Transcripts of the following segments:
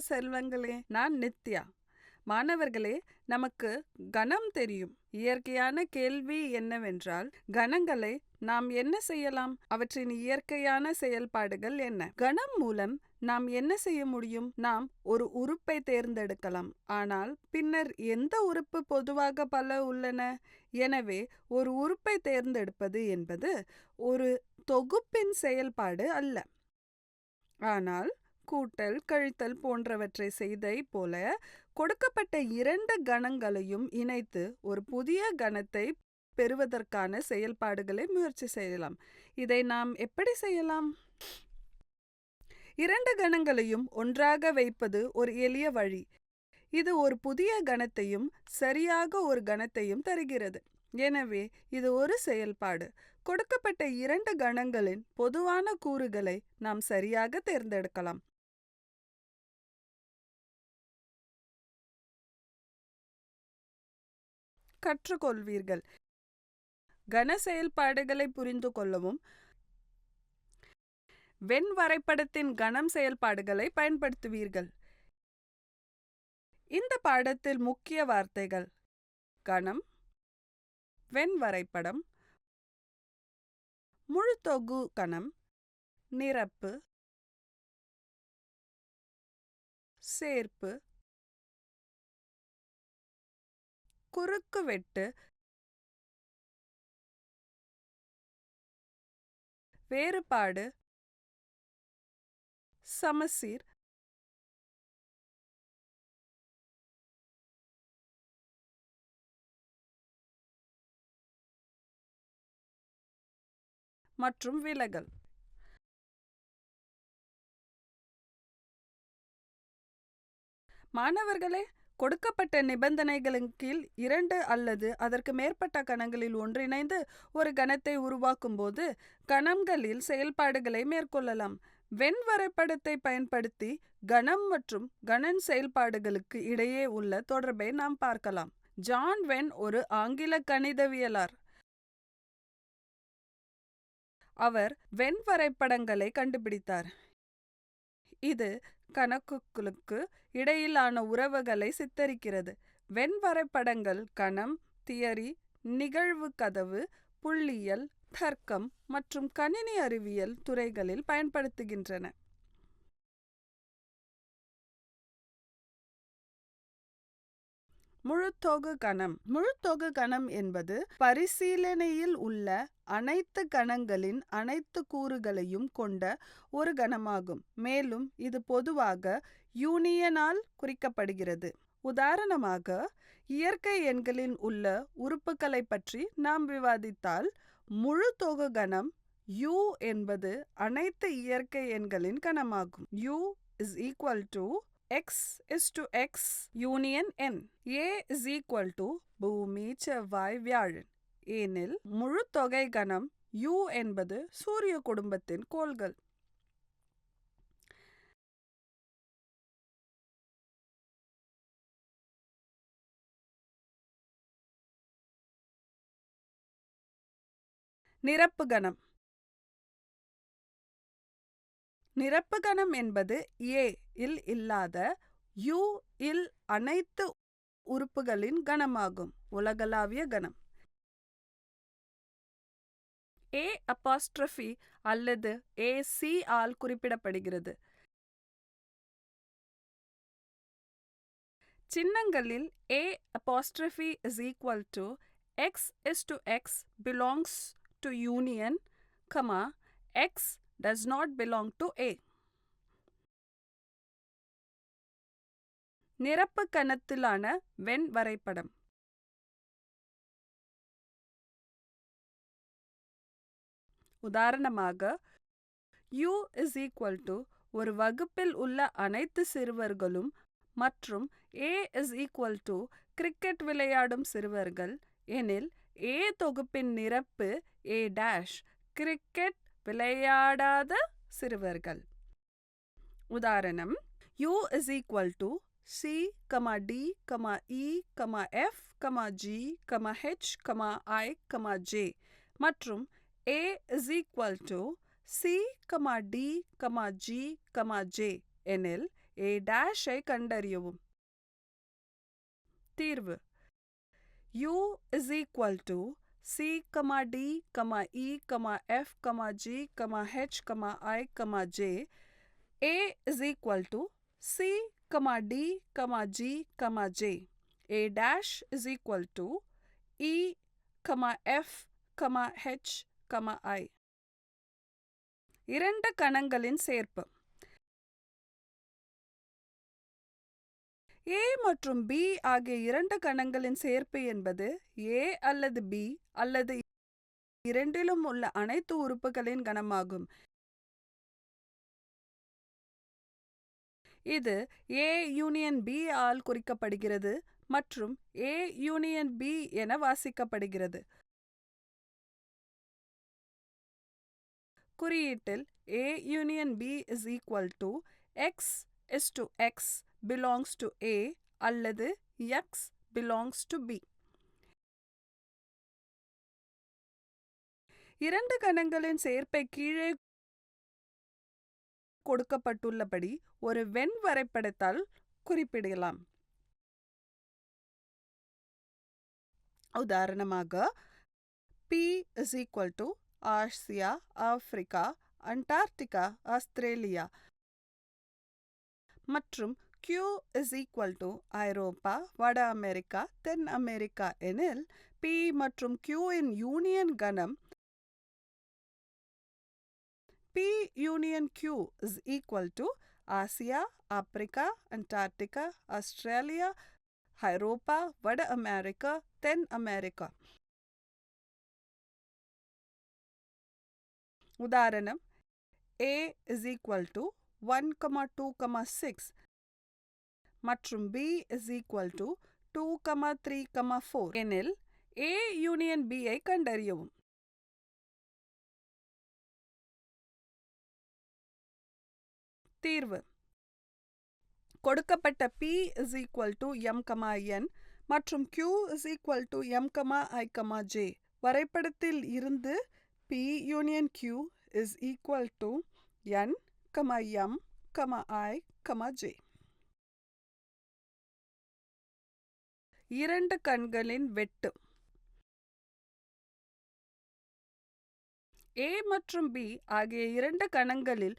செல்வங்களே, நான் நித்யா. மாணவர்களே, நமக்கு கணம் தெரியும். இயற்கையான கேள்வி என்னவென்றால், கணங்களை நாம் என்ன செய்யலாம்? அவற்றின் இயற்கையான செயல்பாடுகள் என்ன? கணம் மூலம் நாம் என்ன செய்ய முடியும்? நாம் ஒரு உறுப்பை தேர்ந்தெடுக்கலாம். ஆனால் பின்னர் எந்த உறுப்பு பொதுவாக பல உள்ளன? எனவே ஒரு உறுப்பை தேர்ந்தெடுப்பது என்பது ஒரு தொகுப்பின் செயல்பாடு அல்ல. ஆனால் கூட்டல், கழித்தல் போன்றவற்றை செய்தை போல கொடுக்கப்பட்ட இரண்டு கணங்களையும் இணைத்து ஒரு புதிய கணத்தை பெறுவதற்கான செயல்பாடுகளை முயற்சி செய்யலாம். இதை நாம் எப்படி செய்யலாம்? இரண்டு கணங்களையும் ஒன்றாக வைப்பது ஒரு எளிய வழி. இது ஒரு புதிய கணத்தையும் சரியாக ஒரு கணத்தையும் தருகிறது. எனவே இது ஒரு செயல்பாடு. கொடுக்கப்பட்ட இரண்டு கணங்களின் பொதுவான கூறுகளை நாம் சரியாக தேர்ந்தெடுக்கலாம். கற்றுக்கொள்வீர்கள். கன செயல்பாடுகளை புரிந்து கொள்ளவும் வென் வரைபடத்தின் கணம் செயல்பாடுகளை பயன்படுத்துவீர்கள். இந்த பாடத்தில் முக்கிய வார்த்தைகள்: கணம், வென் வரைபடம், முழுத்தொகு கணம், நிரப்பு, சேர்ப்பு, குறுக்குவெட்டு, வேறுபாடு, சமசீர், மற்றும் விலகல். மாணவர்களே, கொடுக்கப்பட்ட நிபந்தனைகளின் கீழ் இரண்டு அல்லது அதற்கு மேற்பட்ட கணங்களில் ஒன்றிணைந்து ஒரு கணத்தை உருவாக்கும் போது கணங்களில் செயல்பாடுகளை மேற்கொள்ளலாம். வென் வரைபடத்தை பயன்படுத்தி கணம் மற்றும் கணன் செயல்பாடுகளுக்கு இடையே உள்ள தொடர்பை நாம் பார்க்கலாம். ஜான் வென் ஒரு ஆங்கில கணிதவியலாளர். அவர் வென் வரைபடங்களை கண்டுபிடித்தார். இது கணக்குகளுக்கு இடையிலான உறவுகளை சித்தரிக்கிறது. வென் வரைபடங்கள் கணம், தியரி, நிகழ்வு கதவு, புள்ளியியல், தர்க்கம் மற்றும் கணினி அறிவியல் துறைகளில் பயன்படுத்துகின்றன. முழுத்தொகு கணம். முழுத்தொகு கணம் என்பது பரிசீலனையில் உள்ள அனைத்து கணங்களின் அனைத்து கூறுகளையும் கொண்ட ஒரு கணமாகும். மேலும் இது பொதுவாக யூனியனால் குறிக்கப்படுகிறது. உதாரணமாக, இயற்கை எண்களில் உள்ள உறுப்புகளை பற்றி நாம் விவாதித்தால், முழுத்தொகு கணம் U என்பது அனைத்து இயற்கை எண்களின் கணமாகும். U is equal to x is to x union n. A is equal to பூமி, செவ்வாய், வியாழன். ஏனில் முழு தொகை கணம் U என்பது சூரிய குடும்பத்தின் கோள்கள். நிரப்பு கணம். நிரப்பு கணம் என்பது A இல் இல்லாத U இல் அனைத்து உறுப்புகளின் கணமாகும். உலகளாவிய கணம். A apostrophe அல்லது AC ஆல் குறிப்பிடப்படுகிறது. சின்னங்களில் A apostrophe is equal to x is to x belongs to union, x does not belong to A. நிரப்பு கணத்திலான வென் வரைபடம். உதாரணமாக, U is equal to ஒரு வகுப்பில் உள்ள அனைத்து சிறுவர்களும் மற்றும் A is equal to cricket விளையாடும் சிறுவர்கள் எனில் A தொகுப்பின் நிரப்பு A', கிரிக்கெட் விளையாடாத சிறுவர்கள். உதாரணம், U is equal to C, D, E, F, G, H, I, J மற்றும் A is equal to C, D, G, J எனில் A' கண்டறியவும். தீர்வு U is equal to C, D, E, F, G, H, I, J. A is equal to C, D, G, J. A dash is equal to E, F, H, I. இரண்டு கணங்களின் சேர்ப்பு. A மற்றும் B ஆகிய இரண்டு கணங்களின் சேர்ப்பு என்பது A அல்லது B அல்லது இரண்டிலும் உள்ள அனைத்து உறுப்புகளின் கணமாகும். இது A யூனியன் B ஆல் குறிக்கப்படுகிறது மற்றும் A யூனியன் B என வாசிக்கப்படுகிறது. குறியீட்டில் A union B is equal to X is to X belongs to A அல்லது X belongs to B. இரண்டு கணங்களின் சேர்ப்பை கீழே கொடுக்கப்பட்டுள்ளபடி ஒரு வென் வரைபடத்தால் குறிப்பிடலாம். உதாரணமாக P is equal to Asia, Africa, Antarctica, Australia மற்றும் Q is equal to ஐரோப்பா, வட அமெரிக்கா, தென் அமெரிக்கா எனில் P மற்றும் Q இன் யூனியன் கணம் P union Q is equal to Asia, Africa, Antarctica, Australia, ஐரோப்பா, வட அமெரிக்கா, தென் அமெரிக்கா. உதாரணம் A is equal to 1, 2, 6 மற்றும் B is equal to 2, 3, 4 எனில் A யூனியன் B ஐ கண்டறியவும். தீர்வு கொடுக்கப்பட்ட P is equal to M, N மற்றும் Q is equal to M, I, J வரைபடத்தில் இருந்து P union Q is equal to N, M, I, J. இரண்டு கண்களின் வெட்டு. A மற்றும் B ஆகிய இரண்டு கணங்களில்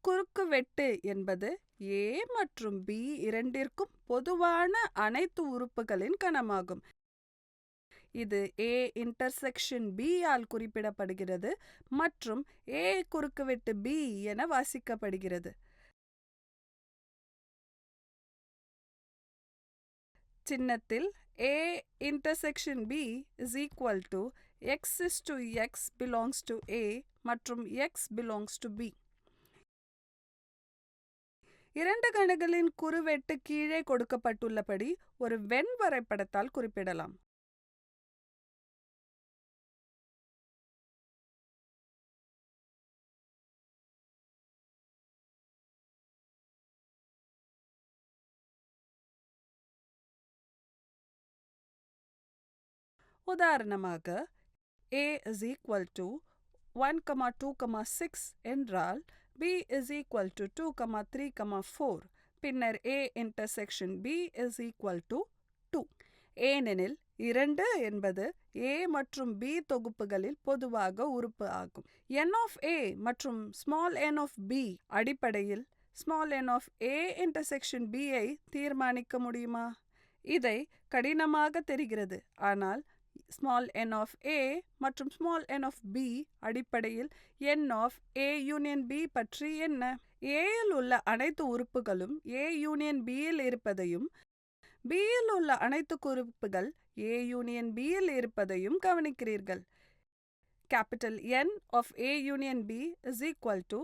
குறுக்கு வெட்டு என்பது A மற்றும் B இரண்டிற்கும் பொதுவான அனைத்து உறுப்புகளின் கணமாகும். இது A இன்டர்செக்ஷன் B ஆல் குறிப்பிடப்படுகிறது மற்றும் A குறுக்குவெட்டு B என வாசிக்கப்படுகிறது. சின்னத்தில் A intersection B is equal to X is to X belongs to A மற்றும் X belongs to B. இரண்டு கணங்களின் குறுவெட்டு கீழே கொடுக்கப்பட்டுள்ளபடி ஒரு வென் வரைபடத்தால் குறிப்பிடலாம். உதாரணமாக A is equal to 1, 2, 6 என்றால் B is equal to 2, 3, 4 பின்னர் A intersection B is equal to 2 ஏனெனில் 2 என்பது A மற்றும் B தொகுப்புகளில் பொதுவாக உறுப்பு ஆகும். n of A மற்றும் n of B அடிப்படையில் n of A intersection B ஐ தீர்மானிக்க முடியுமா? இதை கடினமாக தெரிகிறது. ஆனால் n of A மற்றும் n of B அடிப்படையில் n of A union B பற்றி என்ன? A இல் உள்ள அனைத்து உறுப்புகளும் A யூனியன் B இல் இருப்பதையும் B இல் உள்ள அனைத்து உறுப்புகள் A யூனியன் B இல் இருப்பதையும் கவனிக்கிறீர்கள். Capital N of A union B is equal to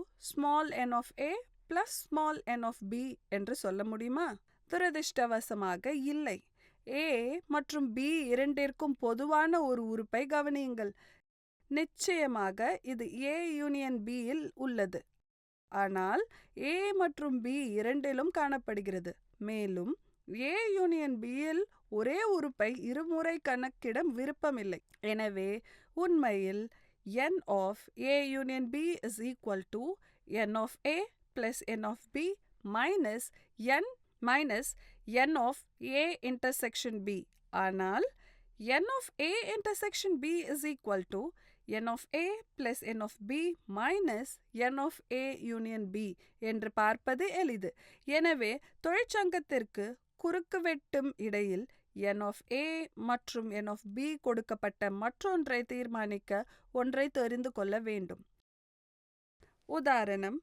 n of A plus n of B என்று சொல்ல முடியுமா? துரதிர்ஷ்டவசமாக இல்லை. A மற்றும் B இரண்டிற்கும் பொதுவான ஒரு உறுப்பை கவனியுங்கள். நிச்சயமாக இது A யூனியன் B இல் உள்ளது. ஆனால் A மற்றும் B இரண்டிலும் காணப்படுகிறது. மேலும் A யூனியன் B இல் ஒரே உறுப்பை இருமுறை கணக்கிட விருப்பமில்லை. எனவே உண்மையில் n of A union B is equal to n of A plus n of B minus n of A intersection B. ஆனால் n of A intersection B is equal to n of A plus n of B minus n of A union B என்று பார்ப்பது எளிது. எனவே தொழிற்சங்கத்திற்கு குறுக்குவெட்டும் இடையில் n of A மற்றும் n of B கொடுக்கப்பட்ட மற்றொன்றை தீர்மானிக்க ஒன்றை தெரிந்து கொள்ள வேண்டும். உதாரணம்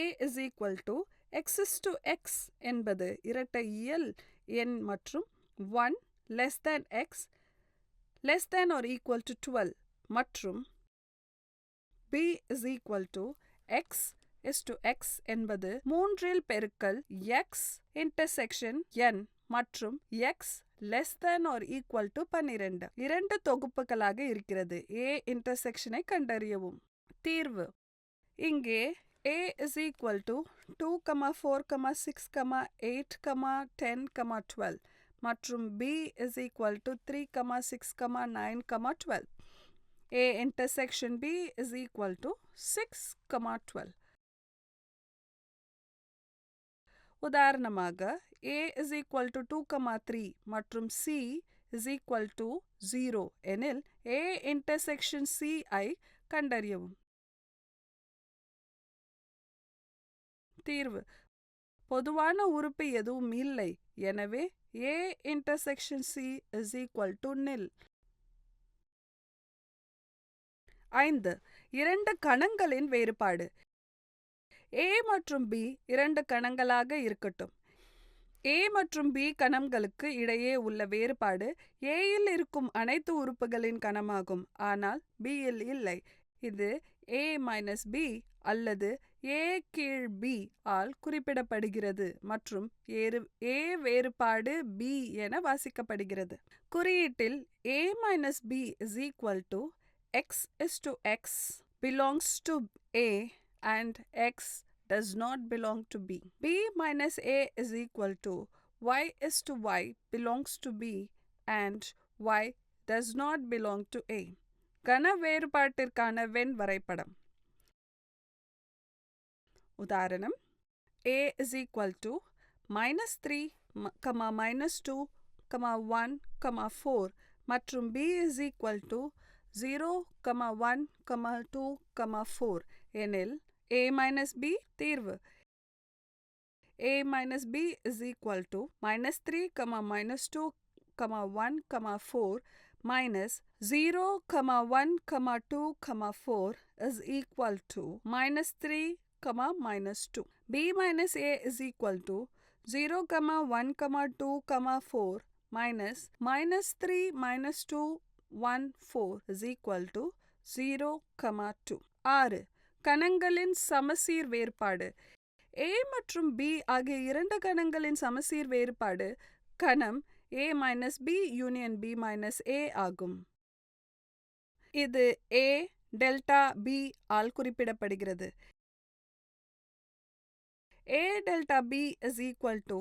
A is equal to x is to x என்பது இரட்டை இயல் எண் மற்றும் 1 less than x less than or equal to 12 மற்றும் B is equal to x is to x என்பது 3 பெருக்கல் x intersection n மற்றும் x less than or equal to 12 இரண்டு தொகுப்புகளாக இருக்கிறது. A intersection-ஐ கண்டறியவும். தீர்வு இங்கே A is equal to 2, 4, 6, 8, 10, 12 மற்றும் B is equal to 3, 6, 9, 12. A intersection B is equal to 6, 12. உதாரணமாக A is equal to 2, 3 மற்றும் C is equal to 0 எனில் A intersection C ஐ கண்டறியவும். தீர்வு பொதுவான உறுப்பு எதுவும் இல்லை. எனவே A intersection C is equal to nil. 5. இரண்டு கணங்களின் வேறுபாடு. A மற்றும் B இரண்டு கணங்களாக இருக்கட்டும். A மற்றும் B கணங்களுக்கு இடையே உள்ள வேறுபாடு A இல் இருக்கும் அனைத்து உறுப்புகளின் கணமாகும். ஆனால் B இல் இல்லை. இது A minus B அல்லது A கீழ் B ஆல் குறிப்பிடப்படுகிறது மற்றும் A வேறுபாடு B என வாசிக்கப்படுகிறது. குறியீட்டில் A minus B is equal to x is to x belongs to A and x does not belong to B. B minus A is equal to y is to y belongs to B and y does not belong to A. கன வேறுபாட்டிற்கான when வரைபடம். உதாரணம் A is equal to -3, -2, 1, 4 மற்றும் B is equal to 0, 1, 2, 4 எனில் A minus B. தீர்வு A minus B is equal to -3, -2, 1, 4 minus 0, 1, 2, 4 is equal to -3, -2. B minus A is equal to 0, 1, 2, 4 minus -3, -2, 1, 4 is equal to 0, 2. 6. கணங்களின் சமசீர் வேறுபாடு. A மற்றும் B ஆகிய இரண்டு கணங்களின் சமசீர் வேறுபாடு கணம் A minus B union B minus A ஆகும். இது A delta B all குறிப்பிடப்படுகிறது. A delta B is equal to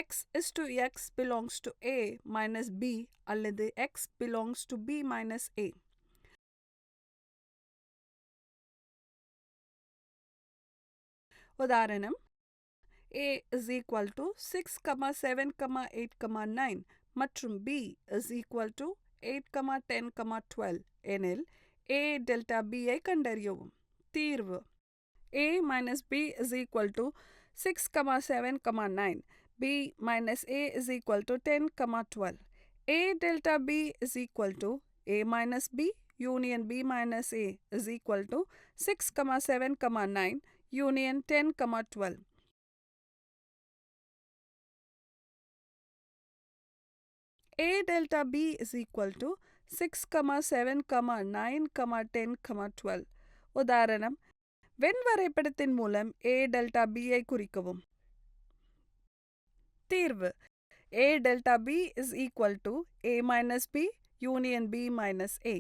x is to x belongs to A minus B அல்லது x belongs to B minus A. உதாரணம் A is equal to 6, 7, 8, 9 மற்றும் B is equal to 8, 10, 12 எனில் A delta B ஐ கண்டறியவும். தீர்வு A minus B is equal to 6, 7, 9. B minus A is equal to 10, 12. A delta B is equal to A minus B union B minus A is equal to 6, 7, 9 union 10, 12. A delta B is equal to 6, 7, 9, 10, 12. உதாரணம் when வரைபடத்தின் மூலம் A delta B ஐ குறிக்கவும். தீர்வு A delta B is equal to A minus B union B minus A.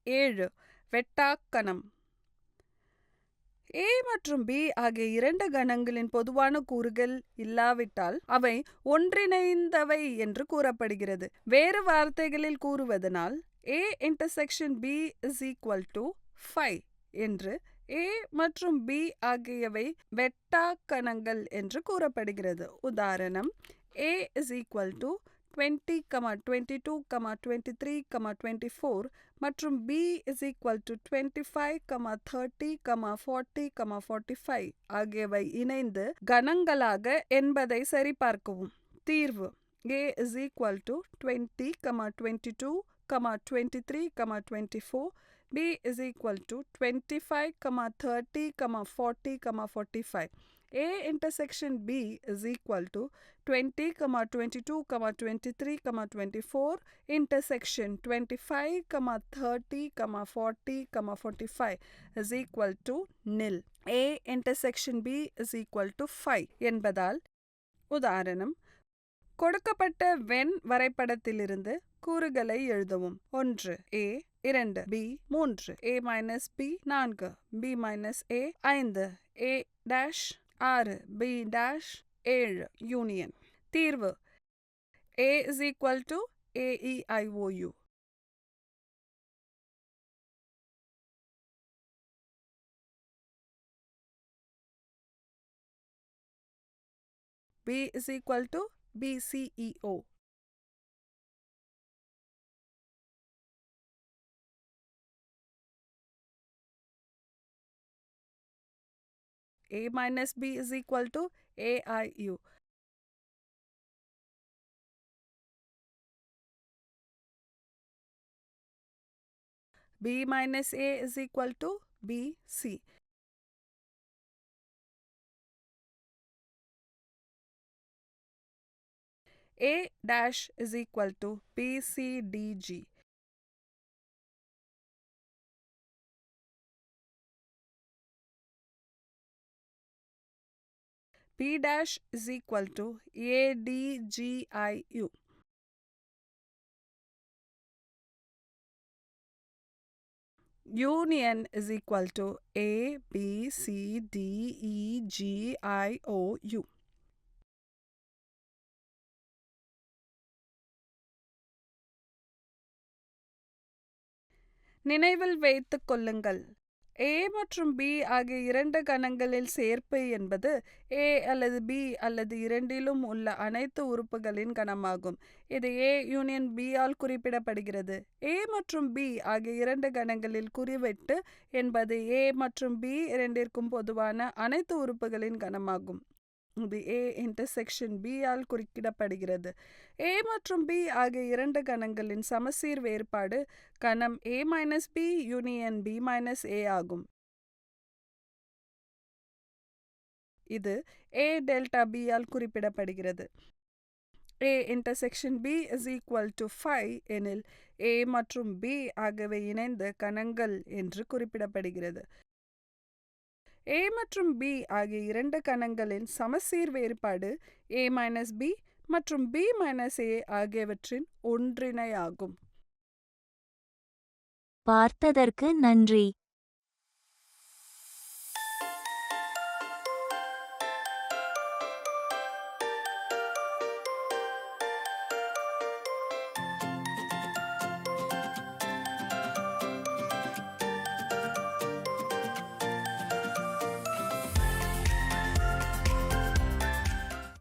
7. வெட்டாக்கணம். A மற்றும் B ஆகிய இரண்டு கணங்களின் பொதுவான கூறுகள் இல்லாவிட்டால் அவை ஒன்றிணைந்தவை என்று கூறப்படுகிறது. வேறு வார்த்தைகளில் கூறுவதனால் A intersection B is equal to 5 என்று A மற்றும் B ஆகியவை வெட்டா கணங்கள் என்று கூறப்படுகிறது. உதாரணம், A is equal to 20, 22, 23, 24 மற்றும் B is equal to 25, 30, 40, 45 ஆகியவை இணைந்து கணங்களாக என்பதை சரிபார்க்கவும். தீர்வு: A is equal to 20, 22, 23, 24. B is equal to 25, 30, 40, 45. A intersection B is equal to 20, 22, 23, 24 intersection 25, 30, 40, 45 is equal to nil. A intersection B is equal to 5 என்பதால், உதாரணம், கொடுக்கப்பட்ட when வரைபடத்திலிருந்து கூறுகளை எழுதவும். 1 A, 2 B, 3 A minus B 4, B minus A 5, A dash 6, B dash 7 union. தீர்வு: A is equal to AEIOU. B is equal to BCEO. A minus B is equal to AIU. B minus A is equal to BC. A dash is equal to BCDG. B dash is equal to ADGIU. Union is equal to ABCDEGIOU. நினைவில் வைத்துக் கொள்ளுங்கள், A மற்றும் B ஆகிய இரண்டு கணங்களில் சேர்ப்பு என்பது A அல்லது B அல்லது இரண்டிலும் உள்ள அனைத்து உறுப்புகளின் கணமாகும். இது A யூனியன் B ஆல் குறிப்பிடப்படுகிறது. A மற்றும் B ஆகிய இரண்டு கணங்களில் குறிவெட்டு என்பது A மற்றும் B இரண்டிற்கும் பொதுவான அனைத்து உறுப்புகளின் கணமாகும். இது A intersection B ஆல் குறிப்பிடப்படுகிறது. A மற்றும் B ஆகிய இரண்டு கணங்களின் சமசீர் வேறுபாடு கணம் A minus B union B minus A ஆகும். இது A delta B ஆல் குறிப்பிடப்படுகிறது. A intersection B is equal to 5 எனில் A மற்றும் B ஆகியவை இணைந்த கணங்கள் என்று குறிப்பிடப்படுகிறது. A மற்றும் B ஆகிய இரண்டு கணங்களின் சமசீர் வேறுபாடு A minus B மற்றும் B minus A ஆகியவற்றின் ஒன்றிணையாகும். பார்த்ததற்கு நன்றி.